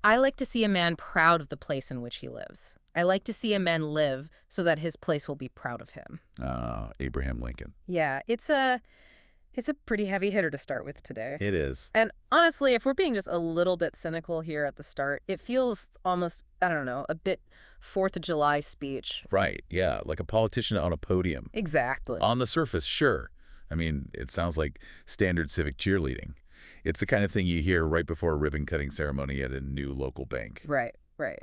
I like to see a man proud of the place in which he lives. I like to see a man live so that his place will be proud of him. Abraham Lincoln. Yeah, it's a pretty heavy hitter to start with today. It is. And honestly, if we're being just a little bit cynical here at the start, it feels almost, I don't know, a bit 4th of July speech. Right, yeah, like a politician on a podium. Exactly. On the surface, sure. I mean, it sounds like standard civic cheerleading. It's the kind of thing you hear right before a ribbon-cutting ceremony at a new local bank. Right, right.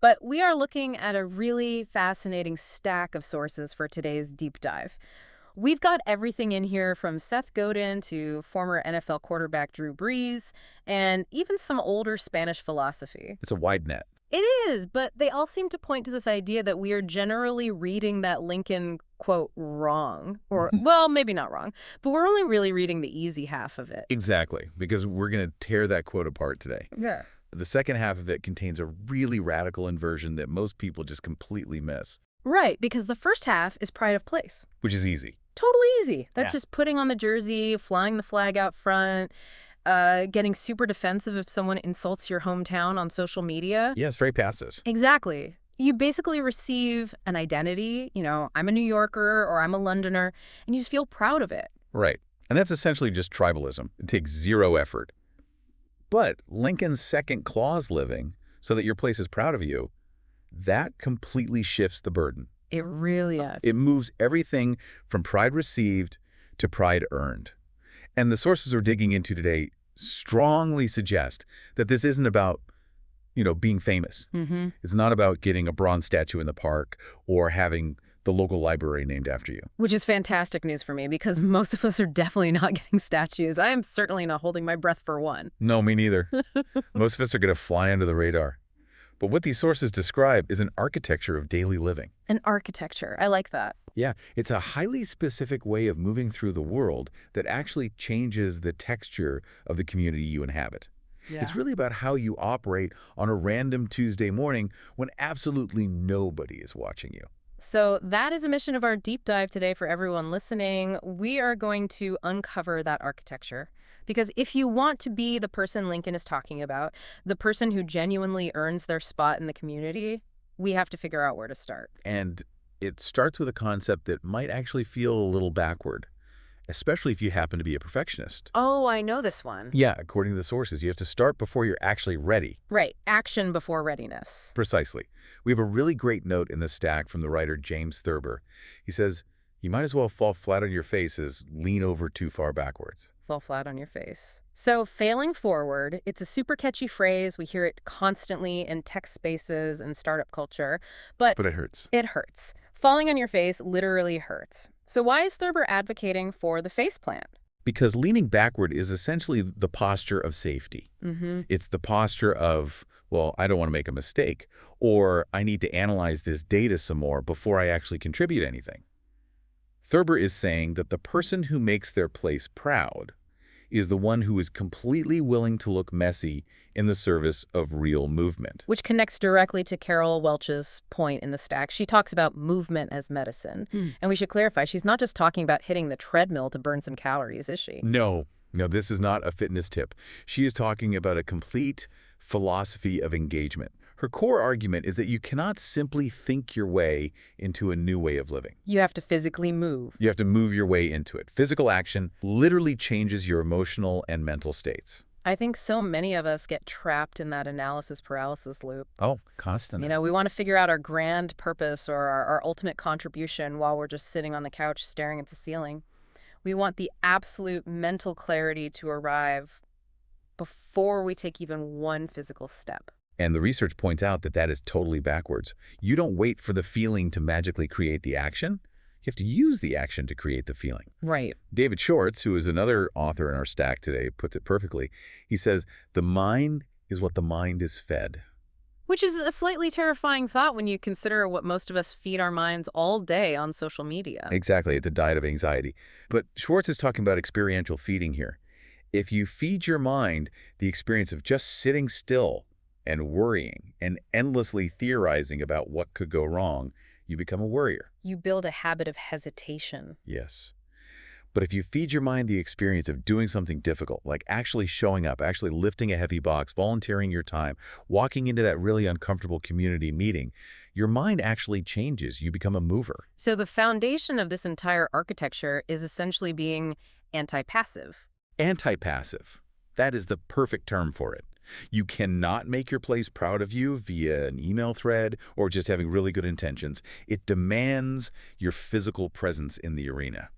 But we are looking at a really fascinating stack of sources for today's deep dive. We've got everything in here from Seth Godin to former NFL quarterback Drew Brees, and even some older Spanish philosophy. It's a wide net. It is, but they all seem to point to this idea that we are generally reading that Lincoln quote wrong. Or, well, maybe not wrong, but we're only really reading the easy half of it. Exactly, because we're going to tear that quote apart today. Yeah. The second half of it contains a really radical inversion that most people just completely miss. Right, because the first half is pride of place. Which is easy. Totally easy. That's Yeah. just putting on the jersey, flying the flag out front, getting super defensive if someone insults your hometown on social media. Yeah, it's very passive. Exactly. You basically receive an identity, I'm a New Yorker or I'm a Londoner, and you just feel proud of it. Right. And that's essentially just tribalism. It takes zero effort. But Lincoln's second clause living, so that your place is proud of you, that completely shifts the burden. It really is. It moves everything from pride received to pride earned. And the sources we're digging into today strongly suggest that this isn't about, being famous. Mm-hmm. It's not about getting a bronze statue in the park or having the local library named after you. Which is fantastic news for me because most of us are definitely not getting statues. I am certainly not holding my breath for one. No, me neither. Most of us are going to fly under the radar. But what these sources describe is an architecture of daily living. An architecture. I like that. Yeah, it's a highly specific way of moving through the world that actually changes the texture of the community you inhabit. Yeah. It's really about how you operate on a random Tuesday morning when absolutely nobody is watching you. So that is a mission of our deep dive today for everyone listening. We are going to uncover that architecture. Because if you want to be the person Lincoln is talking about, the person who genuinely earns their spot in the community, we have to figure out where to start. And it starts with a concept that might actually feel a little backward, especially if you happen to be a perfectionist. Oh, I know this one. Yeah, according to the sources, you have to start before you're actually ready. Right. Action before readiness. Precisely. We have a really great note in the stack from the writer James Thurber. He says, you might as well fall flat on your face as lean over too far backwards. Fall flat on your face. So failing forward, it's a super catchy phrase. We hear it constantly in tech spaces and startup culture, but it hurts. It hurts. Falling on your face literally hurts. So why is Thurber advocating for the face plant? Because leaning backward is essentially the posture of safety. Mm-hmm. It's the posture of, well, I don't want to make a mistake, or I need to analyze this data some more before I actually contribute anything. Thurber is saying that the person who makes their place proud is the one who is completely willing to look messy in the service of real movement. Which connects directly to Carol Welch's point in the stack. She talks about movement as medicine. And we should clarify, she's not just talking about hitting the treadmill to burn some calories, is she? No, this is not a fitness tip. She is talking about a complete philosophy of engagement. Her core argument is that you cannot simply think your way into a new way of living. You have to physically move. You have to move your way into it. Physical action literally changes your emotional and mental states. I think so many of us get trapped in that analysis paralysis loop. Oh, constantly. We want to figure out our grand purpose or our ultimate contribution while we're just sitting on the couch staring at the ceiling. We want the absolute mental clarity to arrive before we take even one physical step. And the research points out that that is totally backwards. You don't wait for the feeling to magically create the action. You have to use the action to create the feeling. Right. David Schwartz, who is another author in our stack today, puts it perfectly. He says, the mind is what the mind is fed. Which is a slightly terrifying thought when you consider what most of us feed our minds all day on social media. Exactly. It's a diet of anxiety. But Schwartz is talking about experiential feeding here. If you feed your mind the experience of just sitting still and worrying and endlessly theorizing about what could go wrong, you become a worrier. You build a habit of hesitation. Yes. But if you feed your mind the experience of doing something difficult, like actually showing up, actually lifting a heavy box, volunteering your time, walking into that really uncomfortable community meeting, your mind actually changes. You become a mover. So the foundation of this entire architecture is essentially being anti-passive. Anti-passive. That is the perfect term for it. You cannot make your place proud of you via an email thread or just having really good intentions. It demands your physical presence in the arena.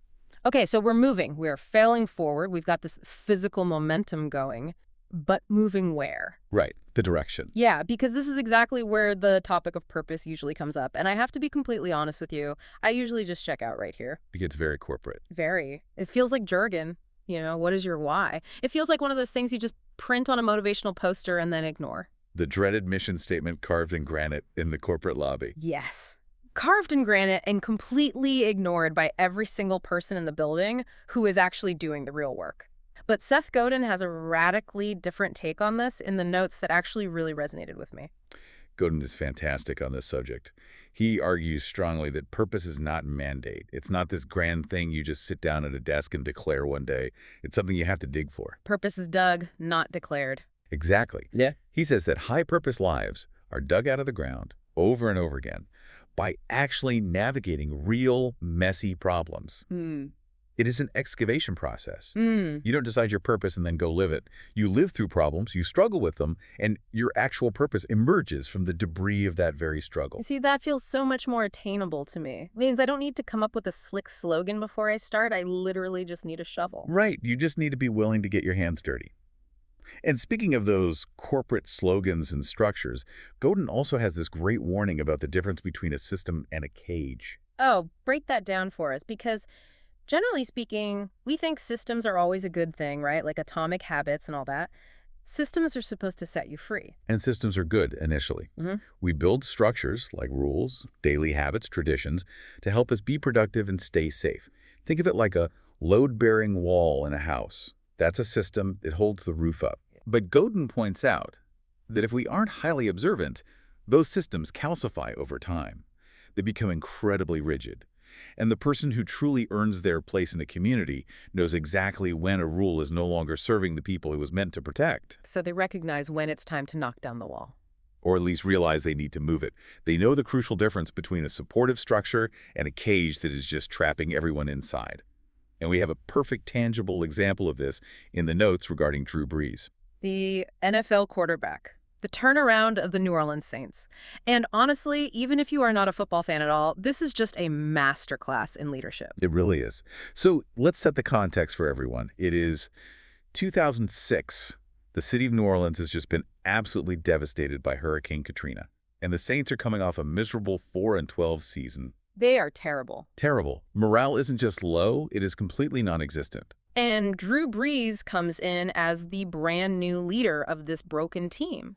Okay, so we're moving. We're failing forward. We've got this physical momentum going, but moving where? Right, the direction. Yeah, because this is exactly where the topic of purpose usually comes up. And I have to be completely honest with you. I usually just check out right here. It gets very corporate. Very. It feels like jargon. You know, what is your why? It feels like one of those things you just print on a motivational poster and then ignore. The dreaded mission statement carved in granite in the corporate lobby. Yes. Carved in granite and completely ignored by every single person in the building who is actually doing the real work. But Seth Godin has a radically different take on this in the notes that actually really resonated with me. Godin is fantastic on this subject. He argues strongly that purpose is not mandate. It's not this grand thing you just sit down at a desk and declare one day. It's something you have to dig for. Purpose is dug, not declared. Exactly. Yeah. He says that high-purpose lives are dug out of the ground over and over again by actually navigating real, messy problems. It is an excavation process. You don't decide your purpose and then go live it. You live through problems, you struggle with them, and your actual purpose emerges from the debris of that very struggle. See, that feels so much more attainable to me. It means I don't need to come up with a slick slogan before I start. I literally just need a shovel. Right, you just need to be willing to get your hands dirty. And speaking of those corporate slogans and structures, Godin also has this great warning about the difference between a system and a cage. Oh, break that down for us, because generally speaking, we think systems are always a good thing, right? Like atomic habits and all that. Systems are supposed to set you free. And systems are good initially. We build structures like rules, daily habits, traditions to help us be productive and stay safe. Think of it like a load-bearing wall in a house. That's a system that holds the roof up. But Godin points out that if we aren't highly observant, those systems calcify over time. They become incredibly rigid. And the person who truly earns their place in a community knows exactly when a rule is no longer serving the people it was meant to protect. So they recognize when it's time to knock down the wall. Or at least realize they need to move it. They know the crucial difference between a supportive structure and a cage that is just trapping everyone inside. And we have a perfect tangible example of this in the notes regarding Drew Brees. The NFL quarterback. The turnaround of the New Orleans Saints. And honestly, even if you are not a football fan at all, this is just a masterclass in leadership. It really is. So let's set the context for everyone. It is 2006. The city of New Orleans has just been absolutely devastated by Hurricane Katrina. And the Saints are coming off a miserable 4-12 season. They are terrible. Terrible. Morale isn't just low, it is completely non-existent. And Drew Brees comes in as the brand new leader of this broken team.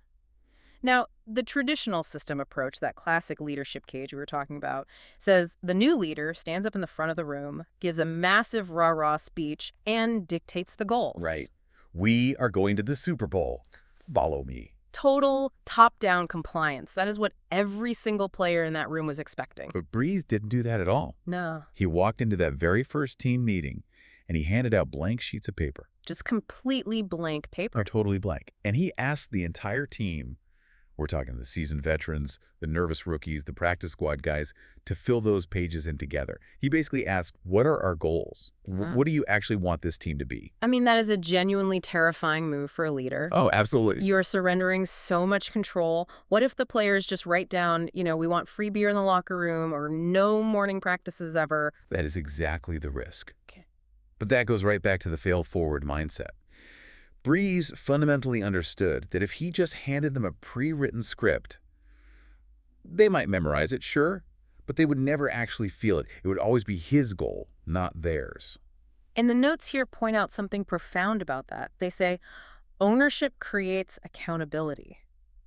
Now, the traditional system approach, that classic leadership cage we were talking about, says the new leader stands up in the front of the room, gives a massive rah-rah speech, and dictates the goals. Right. We are going to the Super Bowl. Follow me. Total top-down compliance. That is what every single player in that room was expecting. But Brees didn't do that at all. No. He walked into that very first team meeting, and he handed out blank sheets of paper. Just completely blank paper. Totally blank. And he asked the entire team, we're talking the seasoned veterans, the nervous rookies, the practice squad guys, to fill those pages in together. He basically asked, what are our goals? What do you actually want this team to be? I mean, that is a genuinely terrifying move for a leader. Oh, absolutely. You are surrendering so much control. What if the players just write down, we want free beer in the locker room or no morning practices ever? That is exactly the risk. Okay. But that goes right back to the fail-forward mindset. Brees fundamentally understood that if he just handed them a pre-written script, they might memorize it, sure, but they would never actually feel it. It would always be his goal, not theirs. And the notes here point out something profound about that. They say, ownership creates accountability.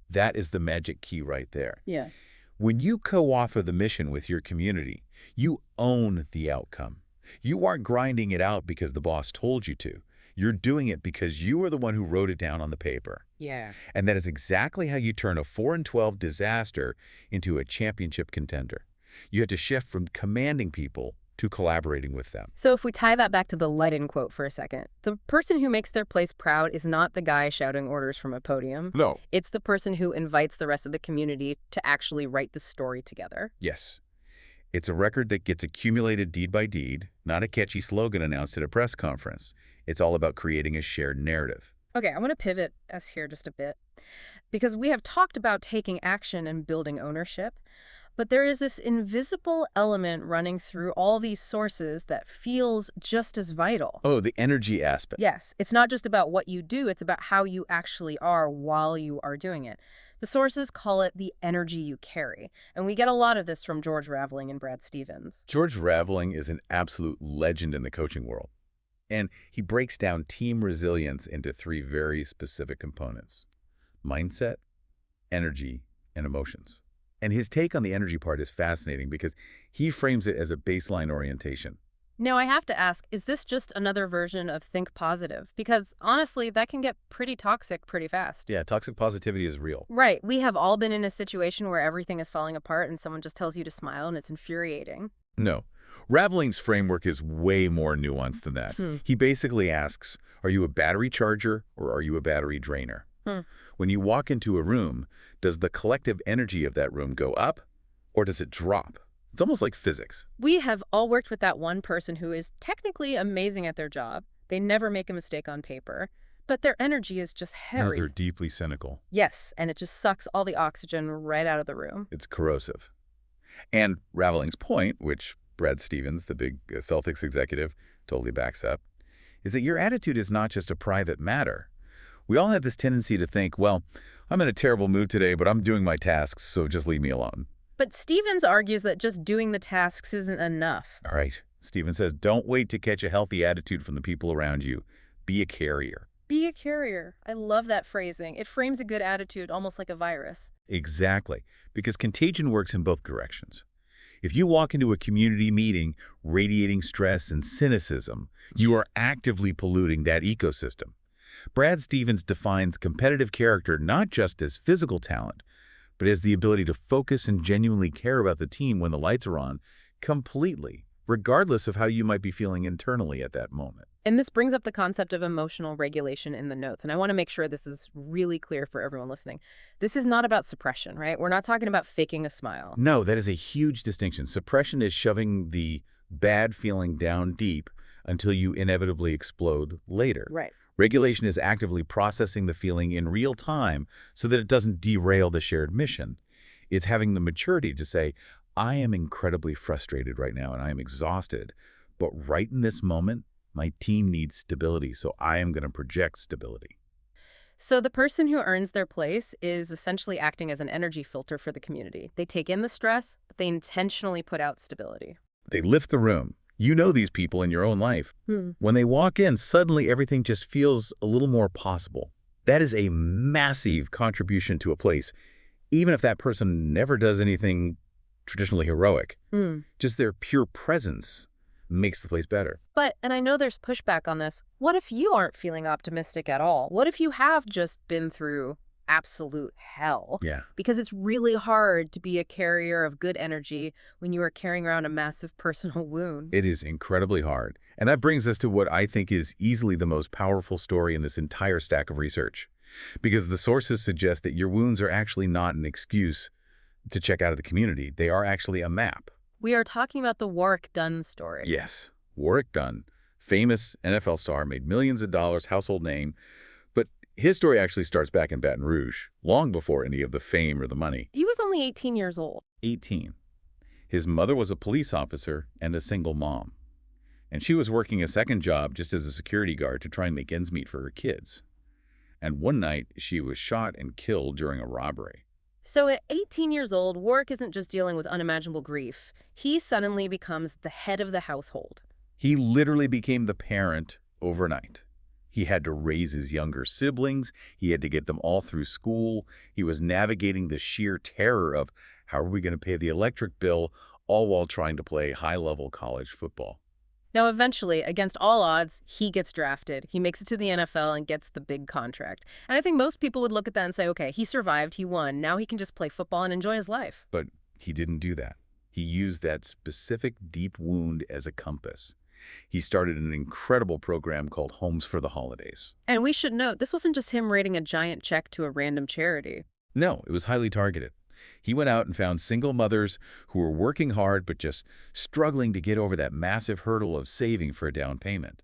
That is the magic key right there. Yeah. When you co-author the mission with your community, you own the outcome. You aren't grinding it out because the boss told you to. You're doing it because you are the one who wrote it down on the paper. Yeah. And that is exactly how you turn a 4-12 disaster into a championship contender. You have to shift from commanding people to collaborating with them. So if we tie that back to the Leiden quote for a second, the person who makes their place proud is not the guy shouting orders from a podium. No. It's the person who invites the rest of the community to actually write the story together. Yes. It's a record that gets accumulated deed by deed, not a catchy slogan announced at a press conference. It's all about creating a shared narrative. Okay, I want to pivot us here just a bit, because we have talked about taking action and building ownership, but there is this invisible element running through all these sources that feels just as vital. Oh, the energy aspect. Yes, it's not just about what you do, it's about how you actually are while you are doing it. The sources call it the energy you carry, and we get a lot of this from George Raveling and Brad Stevens. George Raveling is an absolute legend in the coaching world, and he breaks down team resilience into three very specific components: mindset, energy, and emotions. And his take on the energy part is fascinating because he frames it as a baseline orientation. Now, I have to ask, is this just another version of think positive? Because honestly, that can get pretty toxic pretty fast. Yeah, toxic positivity is real. Right. We have all been in a situation where everything is falling apart and someone just tells you to smile and it's infuriating. No. Raveling's framework is way more nuanced than that. He basically asks, are you a battery charger or are you a battery drainer? When you walk into a room, does the collective energy of that room go up or does it drop? It's almost like physics. We have all worked with that one person who is technically amazing at their job. They never make a mistake on paper, but their energy is just No, heavy. they're deeply cynical. Yes, and it just sucks all the oxygen right out of the room. It's corrosive. And Raveling's point, which Brad Stevens, the big Celtics executive, totally backs up, is that your attitude is not just a private matter. We all have this tendency to think, well, I'm in a terrible mood today, but I'm doing my tasks, so just leave me alone. But Stevens argues that just doing the tasks isn't enough. All right. Stevens says, don't wait to catch a healthy attitude from the people around you. Be a carrier. Be a carrier. I love that phrasing. It frames a good attitude almost like a virus. Exactly, because contagion works in both directions. If you walk into a community meeting radiating stress and cynicism, you are actively polluting that ecosystem. Brad Stevens defines competitive character not just as physical talent, but as the ability to focus and genuinely care about the team when the lights are on, completely, regardless of how you might be feeling internally at that moment. And this brings up the concept of emotional regulation in the notes. And I want to make sure this is really clear for everyone listening. This is not about suppression, right? We're not talking about faking a smile. No, that is a huge distinction. Suppression is shoving the bad feeling down deep until you inevitably explode later. Right. Regulation is actively processing the feeling in real time so that it doesn't derail the shared mission. It's having the maturity to say, I am incredibly frustrated right now and I am exhausted, but right in this moment, my team needs stability, so I am going to project stability. So the person who earns their place is essentially acting as an energy filter for the community. They take in the stress, but they intentionally put out stability. They lift the room. You know these people in your own life. When they walk in, suddenly everything just feels a little more possible. That is a massive contribution to a place, even if that person never does anything traditionally heroic. Just their pure presence makes the place better. But, and I know there's pushback on this, what if you aren't feeling optimistic at all? What if you have just been through absolute hell? Yeah. Because it's really hard to be a carrier of good energy when you are carrying around a massive personal wound. It is incredibly hard. And that brings us to what I think is easily the most powerful story in this entire stack of research. Because the sources suggest that your wounds are actually not an excuse to check out of the community. They are actually a map. We are talking about the Warrick Dunn story. Yes, Warrick Dunn, famous NFL star, made millions of dollars, household name. But his story actually starts back in Baton Rouge, long before any of the fame or the money. He was only 18 years old. 18. His mother was a police officer and a single mom. And she was working a second job just as a security guard to try and make ends meet for her kids. And one night, she was shot and killed during a robbery. So at 18 years old, Warrick isn't just dealing with unimaginable grief. He suddenly becomes the head of the household. He literally became the parent overnight. He had to raise his younger siblings. He had to get them all through school. He was navigating the sheer terror of how are we going to pay the electric bill, all while trying to play high-level college football. Now, eventually, against all odds, he gets drafted. He makes it to the NFL and gets the big contract. And I think most people would look at that and say, okay, he survived, he won. Now he can just play football and enjoy his life. But he didn't do that. He used that specific deep wound as a compass. He started an incredible program called Homes for the Holidays. And we should note, this wasn't just him writing a giant check to a random charity. No, it was highly targeted. He went out and found single mothers who were working hard but just struggling to get over that massive hurdle of saving for a down payment.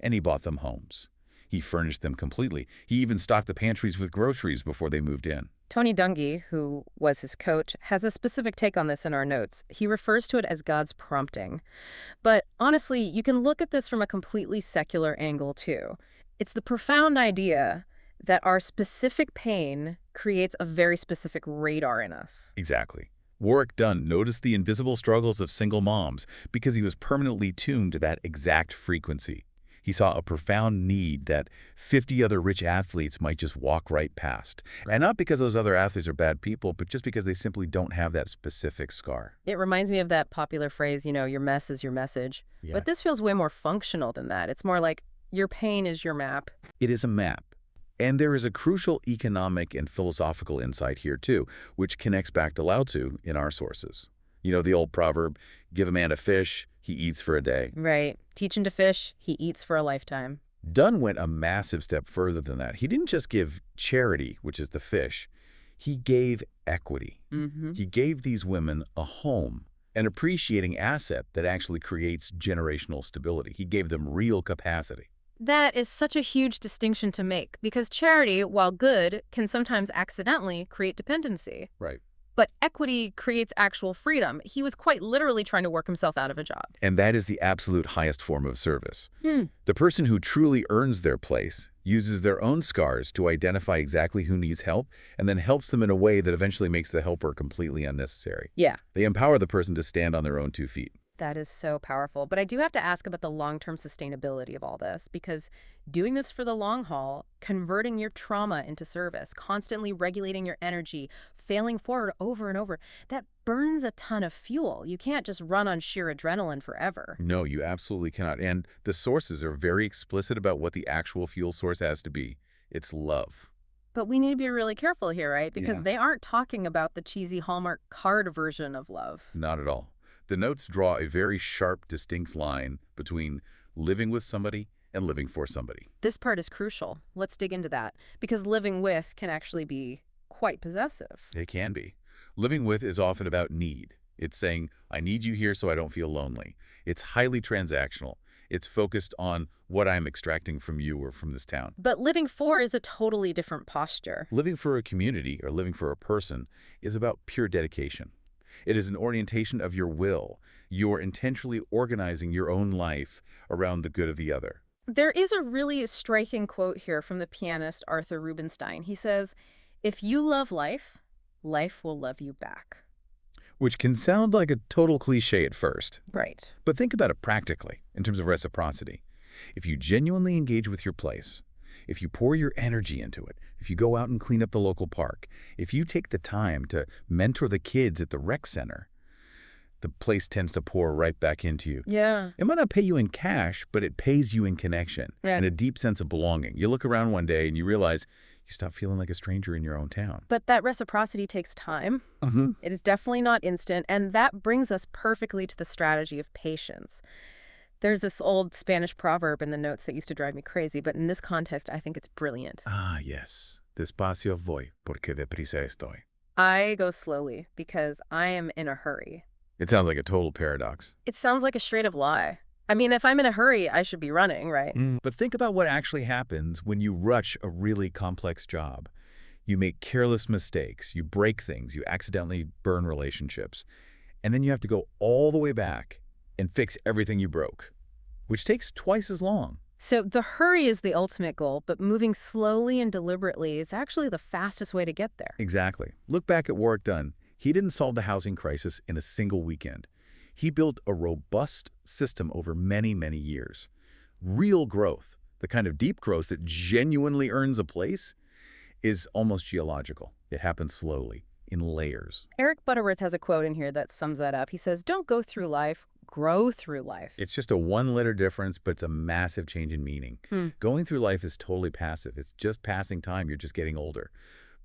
And he bought them homes. He furnished them completely. He even stocked the pantries with groceries before they moved in. Tony Dungy, who was his coach, has a specific take on this in our notes. He refers to it as God's prompting. But honestly, you can look at this from a completely secular angle, too. It's the profound idea that our specific pain creates a very specific radar in us. Exactly. Warwick Dunn noticed the invisible struggles of single moms because he was permanently tuned to that exact frequency. He saw a profound need that 50 other rich athletes might just walk right past. And not because those other athletes are bad people, but just because they simply don't have that specific scar. It reminds me of that popular phrase, your mess is your message. Yeah. But this feels way more functional than that. It's more like your pain is your map. It is a map. And there is a crucial economic and philosophical insight here, too, which connects back to Lao Tzu in our sources. You know the old proverb, give a man a fish, he eats for a day. Right. Teach him to fish, he eats for a lifetime. Dunn went a massive step further than that. He didn't just give charity, which is the fish. He gave equity. He gave these women a home, an appreciating asset that actually creates generational stability. He gave them real capacity. That is such a huge distinction to make, because charity, while good, can sometimes accidentally create dependency. Right. But equity creates actual freedom. He was quite literally trying to work himself out of a job. And that is the absolute highest form of service. The person who truly earns their place uses their own scars to identify exactly who needs help and then helps them in a way that eventually makes the helper completely unnecessary. Yeah. They empower the person to stand on their own 2 feet. That is so powerful. But I do have to ask about the long-term sustainability of all this, because doing this for the long haul, converting your trauma into service, constantly regulating your energy, failing forward over and over, that burns a ton of fuel. You can't just run on sheer adrenaline forever. No, you absolutely cannot. And the sources are very explicit about what the actual fuel source has to be. It's love. But we need to be really careful here, right? Because Yeah. they aren't talking about the cheesy Hallmark card version of love. Not at all. The notes draw a very sharp, distinct line between living with somebody and living for somebody. This part is crucial. Let's dig into that, because living with can actually be quite possessive. It can be. Living with is often about need. It's saying, I need you here so I don't feel lonely. It's highly transactional. It's focused on what I'm extracting from you or from this town. But living for is a totally different posture. Living for a community or living for a person is about pure dedication. It is an orientation of your will. You're intentionally organizing your own life around the good of the other. There is a really striking quote here from the pianist Arthur Rubinstein. He says, "If you love life, life will love you back." Which can sound like a total cliche at first. Right. But think about it practically, in terms of reciprocity. If you genuinely engage with your place, if you pour your energy into it, if you go out and clean up the local park, if you take the time to mentor the kids at the rec center, the place tends to pour right back into you. Yeah. It might not pay you in cash, but it pays you in connection Yeah. and a deep sense of belonging. You look around one day and you realize you stop feeling like a stranger in your own town. But that reciprocity takes time. It is definitely not instant, and that brings us perfectly to the strategy of patience. There's this old Spanish proverb in the notes that used to drive me crazy, but in this context, I think it's brilliant. Ah, yes. Despacio voy, porque deprisa estoy. I go slowly because I am in a hurry. It sounds like a total paradox. It sounds like a straight-up lie. I mean, if I'm in a hurry, I should be running, right? But think about what actually happens when you rush a really complex job. You make careless mistakes, you break things, you accidentally burn relationships, and then you have to go all the way back and fix everything you broke, which takes twice as long. So the hurry is the ultimate goal, but moving slowly and deliberately is actually the fastest way to get there. Exactly. Look back at Warwick Dunn. He didn't solve the housing crisis in a single weekend. He built a robust system over many, many years. Real growth, the kind of deep growth that genuinely earns a place, is almost geological. It happens slowly, in layers. Eric Butterworth has a quote in here that sums that up. He says, "Don't go through life, grow through life." It's just a one-letter difference, but it's a massive change in meaning. Going through life is totally passive. It's just passing time. You're just getting older.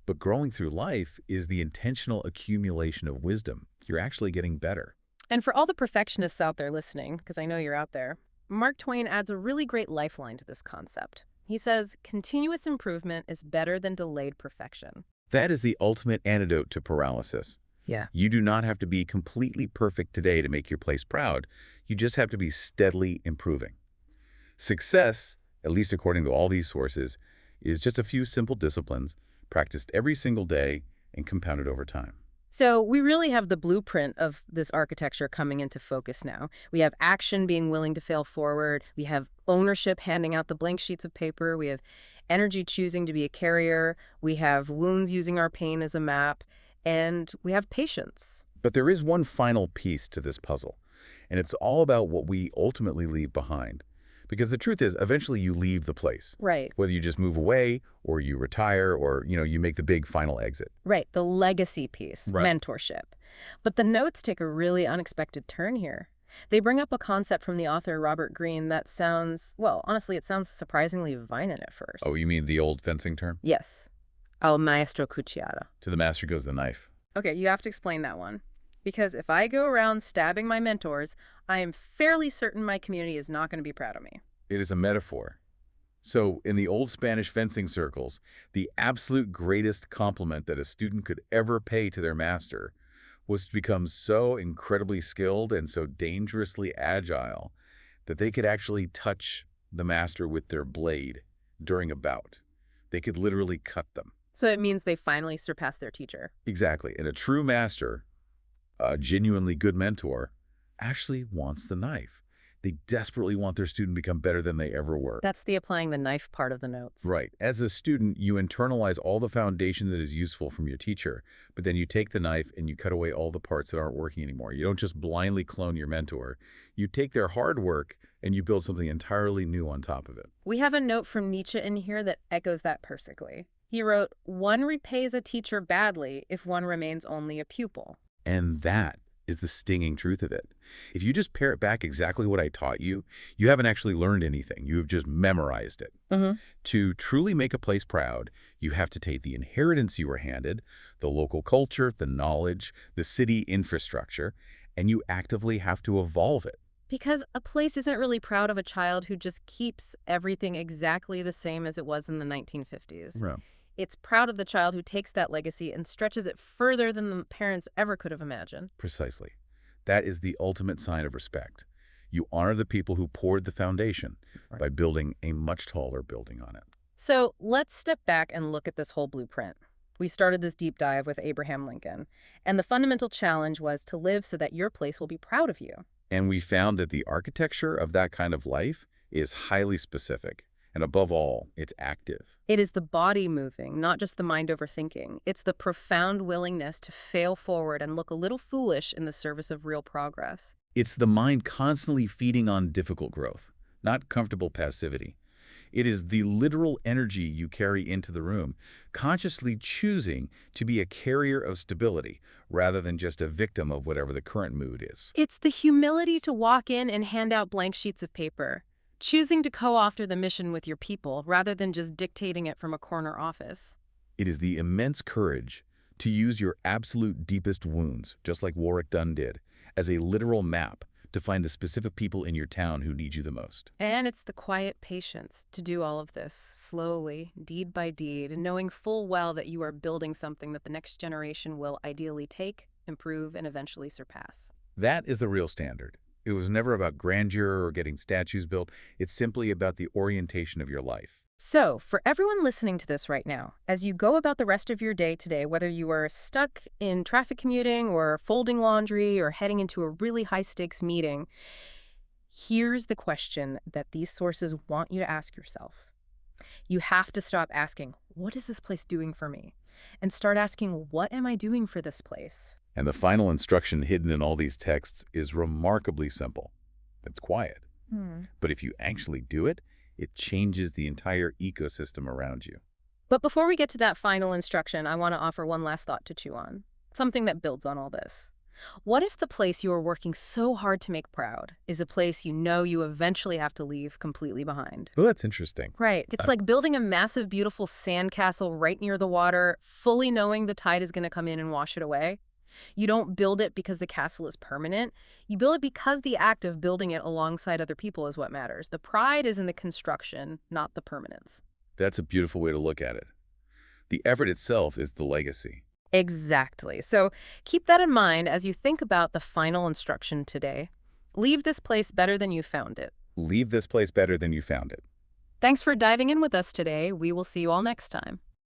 But growing through life is the intentional accumulation of wisdom. you're actually getting better. And for all the perfectionists out there listening, because I know you're out there, Mark Twain adds a really great lifeline to this concept. He says, continuous improvement is better than delayed perfection. That is the ultimate antidote to paralysis. Yeah. You do not have to be completely perfect today to make your place proud. You just have to be steadily improving. Success, at least according to all these sources, is just a few simple disciplines practiced every single day and compounded over time. So we really have the blueprint of this architecture coming into focus now. We have action being willing to fail forward. We have ownership handing out the blank sheets of paper. We have energy choosing to be a carrier. We have wounds using our pain as a map. And we have patience. But there is one final piece to this puzzle, and it's all about what we ultimately leave behind. Because the truth is, eventually you leave the place. Right. Whether you just move away or you retire or, you make the big final exit. Right. The legacy piece, Right. mentorship. But the notes take a really unexpected turn here. They bring up a concept from the author Robert Greene that sounds, well, honestly, it sounds surprisingly violent at first. Oh, you mean the old fencing term? Yes. Al maestro cuchillada. To the master goes the knife. Okay, you have to explain that one. Because if I go around stabbing my mentors, I am fairly certain my community is not going to be proud of me. It is a metaphor. So, in the old Spanish fencing circles, the absolute greatest compliment that a student could ever pay to their master was to become so incredibly skilled and so dangerously agile that they could actually touch the master with their blade during a bout. They could literally cut them. So it means they finally surpassed their teacher. Exactly. And a true master, a genuinely good mentor, actually wants the knife. They desperately want their student to become better than they ever were. That's the applying the knife part of the notes. Right. As a student, you internalize all the foundation that is useful from your teacher, but then you take the knife and you cut away all the parts that aren't working anymore. You don't just blindly clone your mentor. You take their hard work and you build something entirely new on top of it. We have a note from Nietzsche in here that echoes that perfectly. He wrote, "One repays a teacher badly if one remains only a pupil." And that is the stinging truth of it. If you just parrot back exactly what I taught you, you haven't actually learned anything. You have just memorized it. To truly make a place proud, you have to take the inheritance you were handed, the local culture, the knowledge, the city infrastructure, and you actively have to evolve it. Because a place isn't really proud of a child who just keeps everything exactly the same as it was in the 1950s. Yeah. It's proud of the child who takes that legacy and stretches it further than the parents ever could have imagined. Precisely. That is the ultimate sign of respect. You honor the people who poured the foundation by building a much taller building on it. So let's step back and look at this whole blueprint. We started this deep dive with Abraham Lincoln, and the fundamental challenge was to live so that your place will be proud of you. And we found that the architecture of that kind of life is highly specific. And above all, it's active. It is the body moving, not just the mind overthinking. It's the profound willingness to fail forward and look a little foolish in the service of real progress. It's the mind constantly feeding on difficult growth, not comfortable passivity. It is the literal energy you carry into the room, consciously choosing to be a carrier of stability rather than just a victim of whatever the current mood is. It's the humility to walk in and hand out blank sheets of paper, choosing to co-author the mission with your people rather than just dictating it from a corner office. It is the immense courage to use your absolute deepest wounds, just like Warwick Dunn did, as a literal map to find the specific people in your town who need you the most. And it's the quiet patience to do all of this slowly, deed by deed, knowing full well that you are building something that the next generation will ideally take, improve, and eventually surpass. That is the real standard. It was never about grandeur or getting statues built. It's simply about the orientation of your life. So, for everyone listening to this right now, as you go about the rest of your day today, whether you are stuck in traffic commuting or folding laundry or heading into a really high-stakes meeting, here's the question that these sources want you to ask yourself. You have to stop asking, what is this place doing for me? And start asking, what am I doing for this place? And the final instruction hidden in all these texts is remarkably simple. It's quiet. But if you actually do it, it changes the entire ecosystem around you. But before we get to that final instruction, I want to offer one last thought to chew on, something that builds on all this. What if the place you are working so hard to make proud is a place you know you eventually have to leave completely behind? Well, that's interesting. Right. It's like building a massive, beautiful sandcastle right near the water, fully knowing the tide is going to come in and wash it away. You don't build it because the castle is permanent. You build it because the act of building it alongside other people is what matters. The pride is in the construction, not the permanence. That's a beautiful way to look at it. The effort itself is the legacy. Exactly. So keep that in mind as you think about the final instruction today. Leave this place better than you found it. Leave this place better than you found it. Thanks for diving in with us today. We will see you all next time.